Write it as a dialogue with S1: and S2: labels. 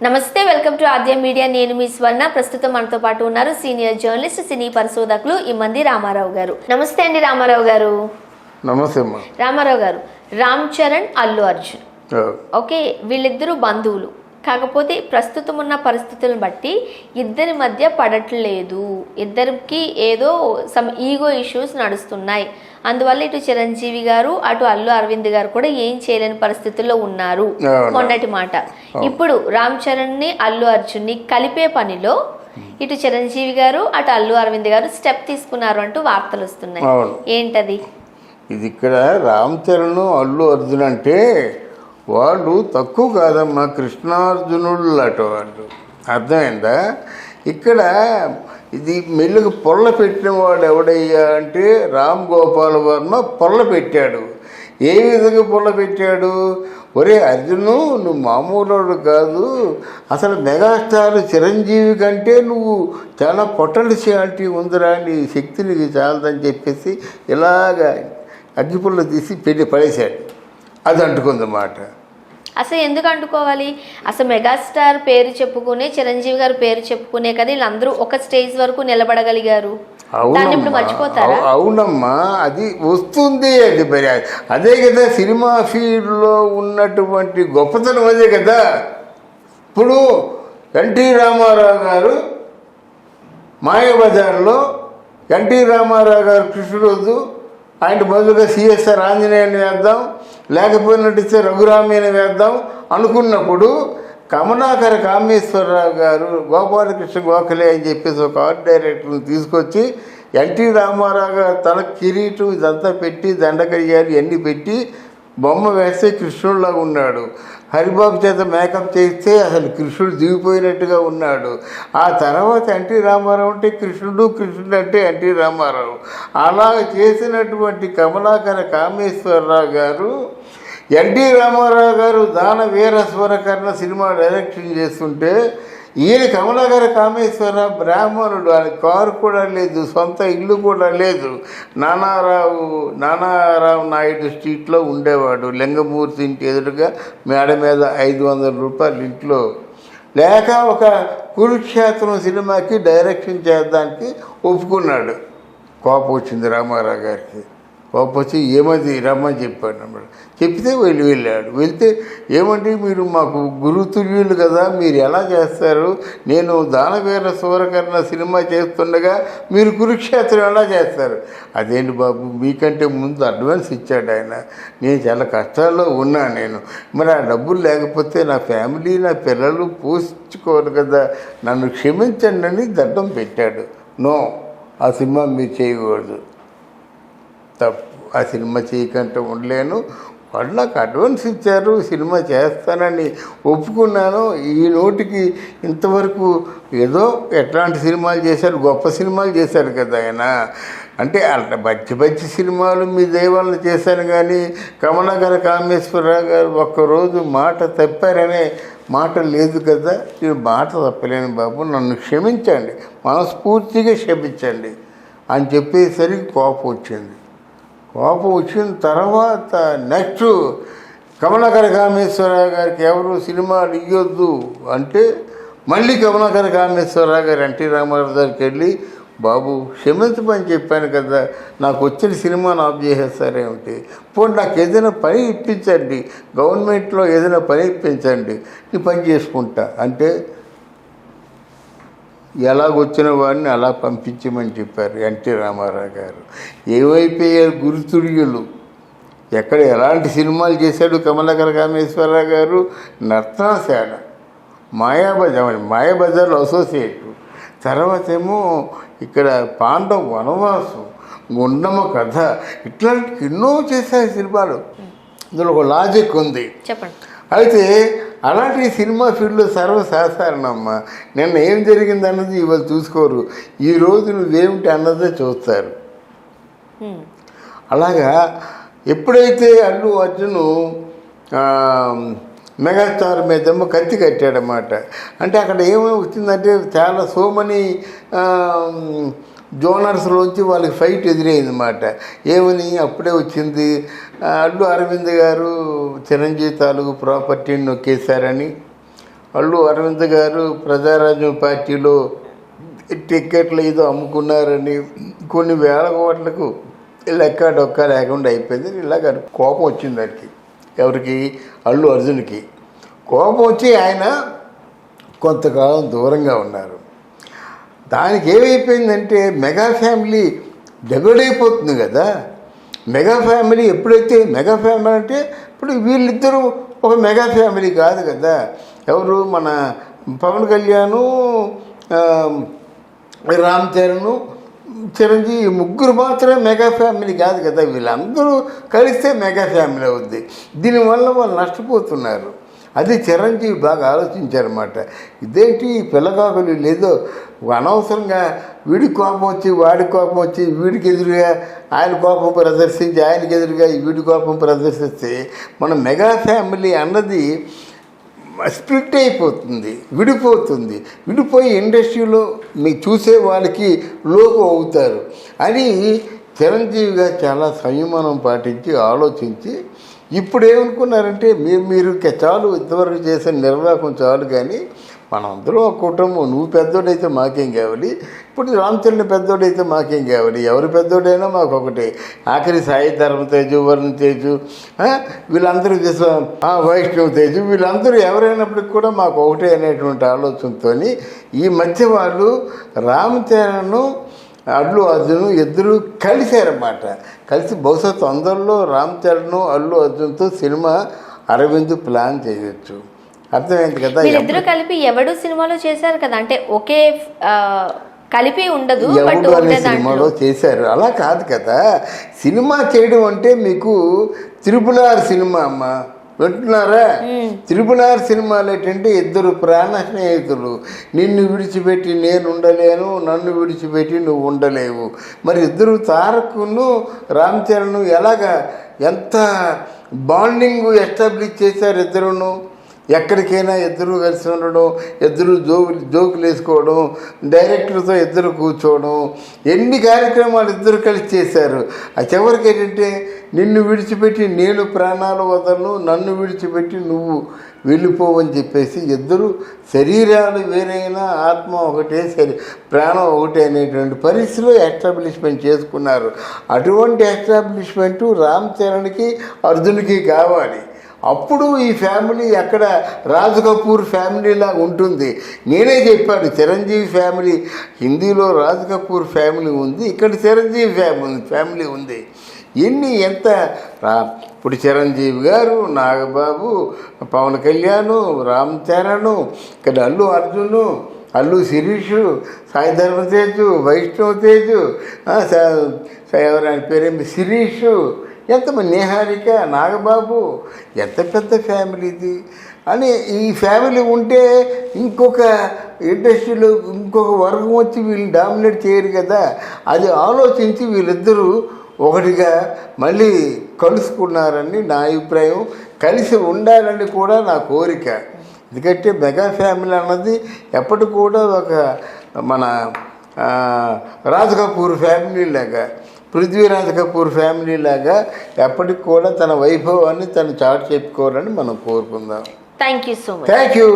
S1: నమస్తే, welcome to Aadya media. నేను మీ స్వర్ణ. ప్రస్తుతం మనతో పాటు ఉన్నారు సీనియర్ జర్నలిస్ట్, సినీ పరిశోధకులు ఇమ్మంది రామారావు గారు. నమస్తే అండి రామారావు గారు.
S2: నమస్తే అమ్మా.
S1: రామారావు గారు, రామ్ చరణ్, అల్లు అర్జున్, ఓకే, వీళ్ళిద్దరూ బంధువులు. కాకపోతే ప్రస్తుతం ఉన్న పరిస్థితులను బట్టి ఇద్దరి మధ్య పడట్లేదు. ఇద్దరికి ఏదో సమ్ ఈగో ఇష్యూస్ నడుస్తున్నాయి. అందువల్ల ఇటు చిరంజీవి గారు అటు అల్లు అరవింద్ గారు కూడా ఏం చేయలేని పరిస్థితుల్లో ఉన్నారు. మొన్నటి మాట. ఇప్పుడు రామ్ చరణ్ ని అల్లు అర్జున్ ని కలిపే పనిలో ఇటు చిరంజీవి గారు అటు అల్లు అరవింద్ గారు స్టెప్ తీసుకున్నారు అంటూ వార్తలు వస్తున్నాయి. ఏంటది?
S2: ఇది ఇక్కడ రామ్ చరణ్ అల్లు అర్జున్ అంటే వాళ్ళు తక్కువ కాదమ్మా, కృష్ణార్జునుడు లాంటి వాళ్ళు. అర్థమైందా? ఇక్కడ ఇది మెల్లుగా పొల్ల పెట్టిన వాడు ఎవడయ్యా అంటే రామ్ గోపాల్ వర్మ పొల్ల పెట్టాడు. ఏ విధంగా పొల్ల పెట్టాడు? ఒరే అర్జును, నువ్వు మామూలు కాదు, అసలు మెగాస్టార్ చిరంజీవి కంటే నువ్వు చాలా పొటెన్షియాలిటీ ఉందిరా, నీ శక్తి నీకు చాలదని చెప్పేసి ఇలాగ అగ్గిపుల్ల తీసి పెట్టి పడేశాడు. అది అంటుకుందన్నమాట.
S1: అసలు ఎందుకు అంటుకోవాలి? అసలు మెగాస్టార్ పేరు చెప్పుకునే, చిరంజీవి గారు పేరు చెప్పుకునే కదా వీళ్ళందరూ ఒక స్టేజ్ వరకు నిలబడగలిగారు. ఇప్పుడు మర్చిపోతారా?
S2: అవునమ్మా, అది వస్తుంది. అది మరి అదే కదా సినిమా ఫీల్డ్లో ఉన్నటువంటి గొప్పతనం, అదే కదా. ఇప్పుడు ఎన్టీ రామారావు గారు మాయాబజార్లో ఎన్టీ రామారావు గారు కృష్ణుడు, ఆయన బదులుగా సిఎస్ఆర్ ఆంజనేయుని వేద్దాం, లేకపోయినట్టు రఘురామయ్యని వేద్దాం అనుకున్నప్పుడు కమలాకర కామేశ్వరరావు గారు గోపాలకృష్ణ గోఖలే అని చెప్పేసి ఒక ఆర్ట్ డైరెక్టర్ని తీసుకొచ్చి ఎన్టీ రామారావు గారు తన కిరీటం ఇదంతా పెట్టి దండకయ్యారు ఇవన్నీ పెట్టి బొమ్మ వేస్తే కృష్ణుడిలాగా ఉన్నాడు. హరిబాబు చేత మేకప్ చేస్తే అసలు కృష్ణుడు దిగిపోయినట్టుగా ఉన్నాడు. ఆ తర్వాత ఎన్టీ రామారావు అంటే కృష్ణుడు, కృష్ణుడు అంటే ఎన్టీ రామారావు. అలా చేసినటువంటి కమలాకర కామేశ్వరరావు గారు ఎన్టీ రామారావు గారు దాన వీర స్వరకర్ణ సినిమా డైరెక్షన్ చేస్తుంటే ఈయన కమలాకర కామేశ్వరరావు బ్రాహ్మణుడు, ఆయన కారు కూడా లేదు, సొంత ఇల్లు కూడా లేదు. నానారావు నాయుడు స్ట్రీట్లో ఉండేవాడు. లింగమూర్తి ఇంటి ఎదురుగా మేడ మీద 500 రూపాయలు ఇంట్లో లేక ఒక కురుక్షేత్రం సినిమాకి డైరెక్షన్ చేయడానికి ఒప్పుకున్నాడు. కోపం వచ్చింది రామారావు గారికి. కోపం వచ్చి ఏమది రమ్మని చెప్పాడు అన్నమాట. చెప్తే వెళ్ళాడు. వెళ్తే ఏమంటే మీరు మాకు గురుతుల్యులు కదా, మీరు ఎలా చేస్తారు? నేను దానవీర సూరకర్ణ సినిమా చేస్తుండగా మీరు కురుక్షేత్రం ఎలా చేస్తారు? అదేంటి బాబు, మీకంటే ముందు అడ్వాన్స్ ఇచ్చాడు ఆయన. నేను చాలా కష్టాల్లో ఉన్నా నేను. మరి ఆ డబ్బులు లేకపోతే నా ఫ్యామిలీ, నా పిల్లలు పోషించుకోరు కదా, నన్ను క్షమించండి అని దండం పెట్టాడు. నో, ఆ సినిమా మీరు చేయకూడదు, తప్పు, ఆ సినిమా చేయకంటే ఉండలేను. వాళ్ళు నాకు అడ్వాన్స్ ఇచ్చారు, సినిమా చేస్తానని ఒప్పుకున్నాను. ఈ నోటికి ఇంతవరకు ఏదో ఎట్లాంటి సినిమాలు చేశారు, గొప్ప సినిమాలు చేశారు కదా ఆయన. అంటే అట్లా బచ్చి సినిమాలు మీ దైవాలను చేశాను, కానీ కమలాకర కామేశ్వరరావు గారు ఒక్కరోజు మాట తప్పారనే మాట లేదు కదా. నేను మాట తప్పలేను బాబు, నన్ను క్షమించండి, మనస్ఫూర్తిగా క్షమించండి అని చెప్పేసరికి కోపం వచ్చింది. కోపం వచ్చిన తర్వాత నెక్స్ట్ కమలాకర కామేశ్వరరావు గారికి ఎవరు సినిమాలు ఇవ్వద్దు అంటే మళ్ళీ కమలాకర కామేశ్వరరావు గారు ఎన్టీ రామారావు గారికి వెళ్ళి, బాబు క్షమించమని చెప్పాను కదా, నాకు వచ్చిన సినిమాను ఆఫ్ చేసేస్తారేమిటి? పోనీ నాకు ఏదైనా పని ఇప్పించండి, గవర్నమెంట్లో ఏదైనా పని ఇప్పించండి, నీ పని చేసుకుంటా అంటే ఎలాగొచ్చిన వాడిని అలా పంపించమని చెప్పారు ఎన్టీ రామారావు గారు. ఏవైపోయారు గురుతుర్యులు, ఎక్కడ ఎలాంటి సినిమాలు చేశాడు కమలాకర కామేశ్వరరావు గారు? నర్తనశాల, మాయాబజార్లో అసోసియేటు, తర్వాత ఏమో ఇక్కడ పాండవ వనవాసం, గుండమ్మ కథ, ఇట్లాంటి ఎన్నో చేశారు సినిమాలు. ఇందులో ఒక లాజిక్ ఉంది.
S1: చెప్పండి.
S2: అయితే అలాంటి సినిమా ఫీల్డ్లో సర్వసాధారణమ్మా. నిన్న ఏం జరిగింది అన్నది ఇవాళ చూసుకోరు, ఈరోజు నువ్వేమిటి అన్నదే చూస్తారు. అలాగా ఎప్పుడైతే అల్లు అర్జును మెగాస్టార్ మీదేమో కత్తి కట్టాడన్నమాట. అంటే అక్కడ ఏమేమి వచ్చిందంటే చాలా సోమని జోనర్స్లోంచి వాళ్ళకి ఫైట్ ఎదురైందన్నమాట. ఏమని అప్పుడే వచ్చింది, అల్లు అరవింద్ గారు చిరంజీవి తాలూకు ప్రాపర్టీని నొక్కేశారని, అల్లు అరవింద్ గారు ప్రజారాజ్యం పార్టీలో టిక్కెట్లు ఏదో అమ్ముకున్నారని కొన్ని వేల కోట్లకు లెక్క డొక్క లేకుండా అయిపోయింది. ఇలాగ కోపం వచ్చింది దానికి. ఎవరికి? అల్లు అర్జున్కి కోపం వచ్చి ఆయన కొంతకాలం దూరంగా ఉన్నారు. దానికి ఏమైపోయిందంటే మెగా ఫ్యామిలీ డెవలైపోతుంది కదా. మెగా ఫ్యామిలీ ఎప్పుడైతే మెగా ఫ్యామిలీ అంటే ఇప్పుడు వీళ్ళిద్దరూ ఒక మెగా ఫ్యామిలీ కాదు కదా. ఎవరు? మన పవన్ కళ్యాణ్, రామ్ చరణ్, చిరంజీవి ముగ్గురు మాత్రమే మెగా ఫ్యామిలీ కాదు కదా. వీళ్ళందరూ కలిస్తే మెగా ఫ్యామిలీ అవుద్ది. దీనివల్ల వాళ్ళు నష్టపోతున్నారు. అది చిరంజీవి బాగా ఆలోచించారన్నమాట. ఇదేంటి పిల్లకాకులు లేదో అనవసరంగా వీడి కోపం వచ్చి వాడి కోపం వచ్చి వీడికి ఎదురుగా ఆయన కోపం ప్రదర్శించి ఆయనకి ఎదురుగా వీడి కోపం ప్రదర్శిస్తే మన మెగా ఫ్యామిలీ అన్నది స్ప్లిట్ అయిపోతుంది, విడిపోతుంది. విడిపోయి ఇండస్ట్రీలో మీకు చూసే వాళ్ళకి లోపు అవుతారు అని చిరంజీవిగా చాలా సంయమనం పాటించి ఆలోచించి ఇప్పుడు ఏమనుకున్నారంటే మీరు చాలు, ఇంతవరకు చేసిన నిర్వాహకం చాలు, కానీ మనందరం ఒక కుటుంబం. నువ్వు పెద్దోడైతే మాకేం కావాలి, ఇప్పుడు రామ్ చరణ్ పెద్దోడైతే మాకేం కావాలి, ఎవరు పెద్దోడైనా మాకు ఒకటే. ఆఖరి సాయి ధర్మ తేజు, వరుణ్ తేజు, వీళ్ళందరూ వైష్ణవ్ తేజు, వీళ్ళందరూ ఎవరైనప్పటికి కూడా మాకు ఒకటే అనేటువంటి ఆలోచనతో ఈ మధ్య వాళ్ళు రామ్ చరణ్, అల్లు అర్జున్ ఇద్దరు కలిశారన్నమాట. కలిసి బహుశా తొందరలో రామ్ చరణ్, అల్లు అర్జున్తో సినిమా అరవింద్ ప్లాన్ చేయొచ్చు. అర్థమైంది కదా.
S1: వీళ్ళిద్దరూ కలిపి ఎవడు సినిమాలో చేశారు కదా, అంటే ఒకే కలిపి ఉండదు,
S2: ఎవడు అనే సినిమాలో చేశారు. అలా కాదు కదా. సినిమా చేయడం అంటే మీకు త్రిపుల్ సినిమా అమ్మ, వింటున్నారా? త్రిపుల్ సినిమాలు ఏంటంటే ఇద్దరు ప్రాణ స్నేహితులు. నిన్ను విడిచిపెట్టి నేను ఉండలేను, నన్ను విడిచిపెట్టి నువ్వు ఉండలేవు. మరి ఇద్దరు తారకును రామ్ చరణ్ ఎలాగా ఎంత బాండింగ్ ఎస్టాబ్లిష్ చేశారు ఇద్దరును. ఎక్కడికైనా ఇద్దరు కలిసి ఉండడం, ఇద్దరు జోకులు వేసుకోవడం, డైరెక్టర్తో ఇద్దరు కూర్చోవడం, ఎన్ని కార్యక్రమాలు ఇద్దరు కలిసి చేశారు. ఆ చివరికి ఏంటంటే నిన్ను విడిచిపెట్టి నేను ప్రాణాలు వదలను, నన్ను విడిచిపెట్టి నువ్వు వెళ్ళిపోవని చెప్పేసి ఇద్దరు శరీరాలు వేరైనా ఆత్మ ఒకటే, ప్రాణం ఒకటే అనేటువంటి పరిస్థితిలో ఎస్టాబ్లిష్మెంట్ చేసుకున్నారు. అటువంటి ఎస్టాబ్లిష్మెంటు రామ్ చరణ్కి, అర్జున్కి కావాలి. అప్పుడు ఈ ఫ్యామిలీ ఎక్కడ రాజ్ కపూర్ ఫ్యామిలీలా ఉంటుంది. నేనే చెప్పాను, చిరంజీవి ఫ్యామిలీ హిందీలో రాజ్ కపూర్ ఫ్యామిలీ ఉంది, ఇక్కడ చిరంజీవి ఫ్యామిలీ ఉంది. ఎంత ఇప్పుడు చిరంజీవి గారు, నాగబాబు, పవన్ కళ్యాణ్, రామ్ చరణ్, ఇక్కడ అల్లు అర్జున్, అల్లు శిరీష్, సాయి ధర్మ తేజు, వైష్ణవ్ తేజు, ఎవరైనా పేరేమి శిరీష్, ఎంతమంది, నిహారిక, నాగబాబు, ఎంత పెద్ద ఫ్యామిలీ ఇది అని. ఈ ఫ్యామిలీ ఉంటే ఇంకొక ఇండస్ట్రీలో ఇంకొక వర్గం వచ్చి వీళ్ళు డామినేట్ చేయరు కదా. అది ఆలోచించి వీళ్ళిద్దరూ ఒకటిగా మళ్ళీ కలుసుకున్నారని నా అభిప్రాయం. కలిసి ఉండాలని కూడా నా కోరిక. ఎందుకంటే మెగా ఫ్యామిలీ అన్నది ఎప్పటికి కూడా ఒక మన రాజ్ కపూర్ ఫ్యామిలీ లాగా, పృథ్వీరాజ్ కపూర్ ఫ్యామిలీ లాగా ఎప్పటికి కూడా తన వైభవాన్ని తను చాటు చెప్పుకోవాలని మనం కోరుకుందాం.
S1: Thank you so much.
S2: Thank you.